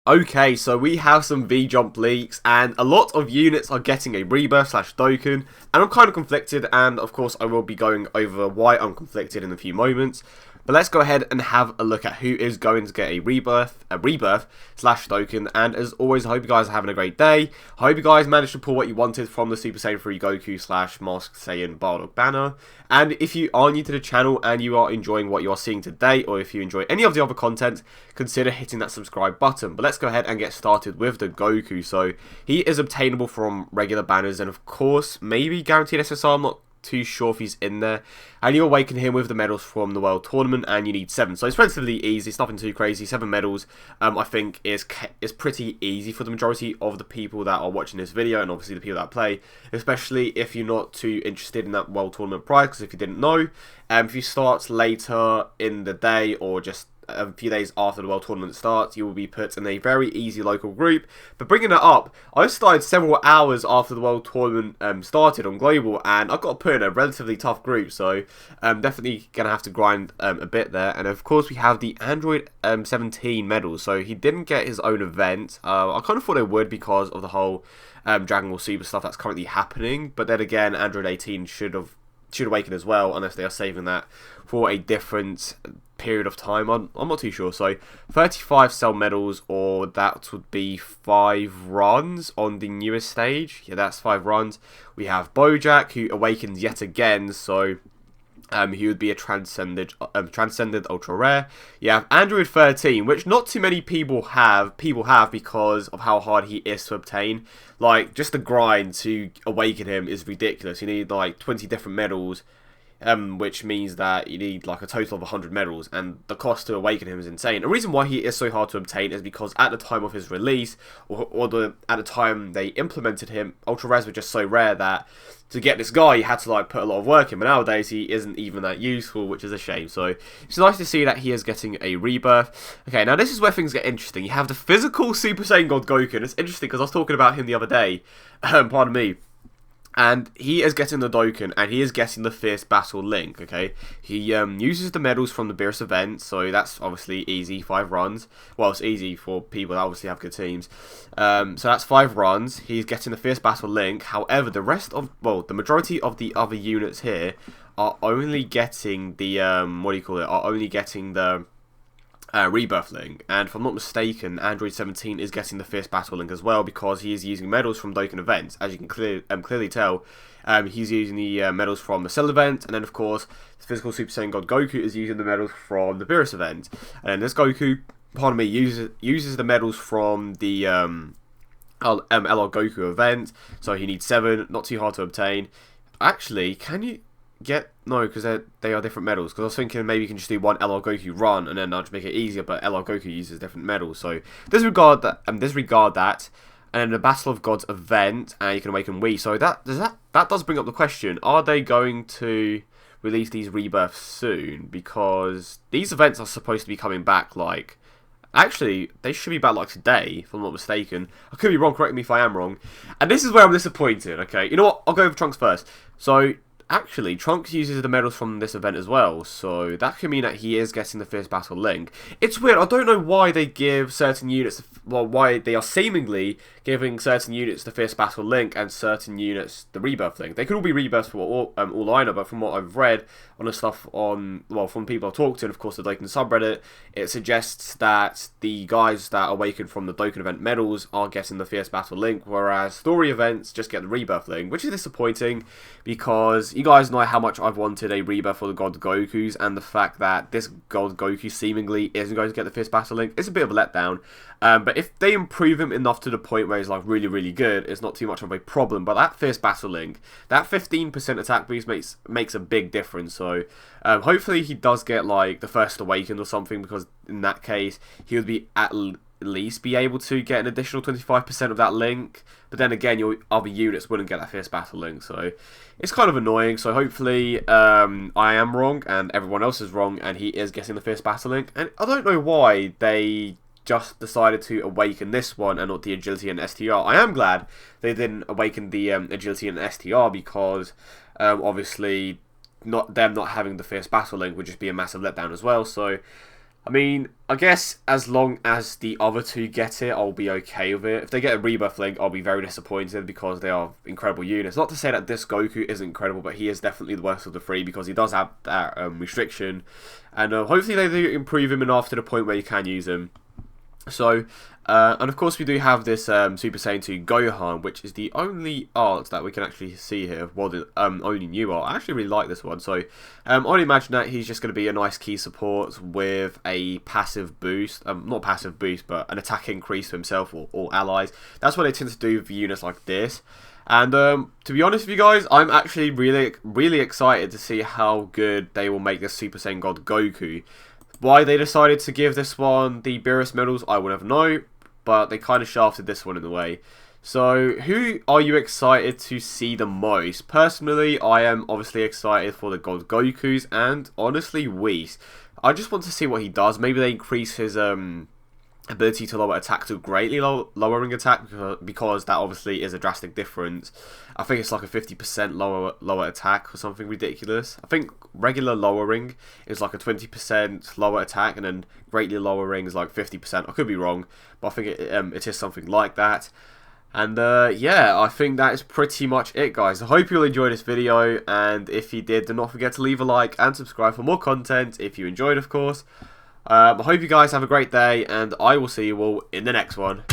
Okay, so we have some V-Jump leaks, and a lot of units are getting a Rebirth / Dokkan, and I'm kind of conflicted, and of course I will be going over why I'm conflicted in a few moments. But let's go ahead and have a look at who is going to get a Rebirth / Dokkan, and as always, I hope you guys are having a great day. I hope you guys managed to pull what you wanted from the Super Saiyan 3 Goku / Mask Saiyan Bardock banner. And if you are new to the channel and you are enjoying what you are seeing today, or if you enjoy any of the other content, consider hitting that subscribe button. But let's go ahead and get started with the Goku. So he is obtainable from regular banners, and of course, maybe guaranteed SSR, I'm not too sure if he's in there, and you awaken him with the medals from the World Tournament, and you need 7, so it's relatively easy. It's nothing too crazy. 7 medals I think is pretty easy for the majority of the people that are watching this video, and obviously the people that play, especially if you're not too interested in that World Tournament prize, because if you didn't know, if you start later in the day or just a few days after the World Tournament starts, you will be put in a very easy local group. But bringing it up, I started several hours after the World Tournament started on Global, and I got put in a relatively tough group, so definitely going to have to grind a bit there. And of course we have the Android 17 medals, so he didn't get his own event. I kind of thought it would because of the whole Dragon Ball Super stuff that's currently happening, but then again, Android 18 should awaken as well, unless they are saving that for a different period of time. I'm not too sure. So 35 cell medals, or that would be 5 runs on the newest stage. Yeah, that's 5 runs. We have Bojack, who awakens yet again, so he would be a transcended ultra rare. You have Android 13, which not too many people have because of how hard he is to obtain. Like, just the grind to awaken him is ridiculous. You need like 20 different medals, which means that you need like a total of 100 medals, and the cost to awaken him is insane. The reason why he is so hard to obtain is because at the time of his release, at the time they implemented him, ultra rares were just so rare that to get this guy you had to like put a lot of work in, but nowadays he isn't even that useful, which is a shame. So it's nice to see that he is getting a rebirth. Okay, now this is where things get interesting. You have the physical Super Saiyan God Goku, and it's interesting because I was talking about him the other day, pardon me. And he is getting the Dokkan, and he is getting the Fierce Battle link, okay? He uses the medals from the Beerus event, so that's obviously easy, 5 runs. Well, it's easy for people that obviously have good teams. So that's 5 runs. He's getting the Fierce Battle link. However, the majority of the other units here are only getting the, Rebirth link, and if I'm not mistaken, Android 17 is getting the Fierce Battle link as well, because he is using medals from Dokkan events. As you can clearly tell, he's using the medals from the Cell event, and then of course the physical Super Saiyan God Goku is using the medals from the Beerus event. And this Goku, uses the medals from the LR Goku event, so he needs 7, not too hard to obtain. Actually, can you no, because they are different medals. Because I was thinking maybe you can just do one LR Goku run, and then I'll just make it easier. But LR Goku uses different medals, so disregard that. And then the Battle of Gods event, and you can awaken WHIS. So that does bring up the question: are they going to release these rebirths soon? Because these events are supposed to be coming back like. Actually, they should be back like today, if I'm not mistaken. I could be wrong. Correct me if I am wrong. And this is where I'm disappointed. Okay, you know what? I'll go with Trunks first. So. Actually, Trunks uses the medals from this event as well, so that could mean that he is getting the Fierce Battle link. It's weird, I don't know why they give certain units, why they are seemingly giving certain units the Fierce Battle link and certain units the Rebirth link. They could all be rebirths for all I know, but from what I've read on the stuff from people I've talked to, and of course the Dokkan subreddit, it suggests that the guys that awaken from the Dokkan event medals are getting the Fierce Battle link, whereas story events just get the Rebirth link, which is disappointing because you guys know how much I've wanted a rebirth for the God Gokus, and the fact that this God Goku seemingly isn't going to get the Fierce Battle link is a bit of a letdown. But if they improve him enough to the point where he's like really, really good, it's not too much of a problem. But that Fierce Battle link, that 15% attack boost makes a big difference. So hopefully he does get like the first awakened or something, because in that case he would be at least be able to get an additional 25% of that link. But then again, your other units wouldn't get that Fierce Battle link, so it's kind of annoying. So hopefully I am wrong and everyone else is wrong, and he is getting the Fierce Battle link. And I don't know why they just decided to awaken this one and not the Agility and STR. I am glad they didn't awaken the Agility and STR, because obviously not having the Fierce Battle link would just be a massive letdown as well. So I mean, I guess as long as the other two get it, I'll be okay with it. If they get a Rebirth link, I'll be very disappointed because they are incredible units. Not to say that this Goku isn't incredible, but he is definitely the worst of the three because he does have that restriction. And hopefully they do improve him enough to the point where you can use him. So, and of course we do have this Super Saiyan 2 Gohan, which is the only art that we can actually see here. Well, the only new art. I actually really like this one. So, I would imagine that he's just going to be a nice key support with a passive boost. Not passive boost, but an attack increase for himself or allies. That's what they tend to do with units like this. And to be honest with you guys, I'm actually really excited to see how good they will make this Super Saiyan God Goku. Why they decided to give this one the Beerus medals, I will never know, but they kind of shafted this one in a way. So, who are you excited to see the most? Personally, I am obviously excited for the God Gokus and, honestly, Whis. I just want to see what he does. Maybe they increase his ability to lower attack to greatly lowering attack, because that obviously is a drastic difference. I think it's like a 50% lower attack or something ridiculous. I think regular lowering is like a 20% lower attack, and then greatly lowering is like 50%. I could be wrong, but I think it is something like that. And yeah, I think that is pretty much it, guys. I hope you'll enjoy this video, and if you did, do not forget to leave a like and subscribe for more content if you enjoyed, of course. I hope you guys have a great day, and I will see you all in the next one.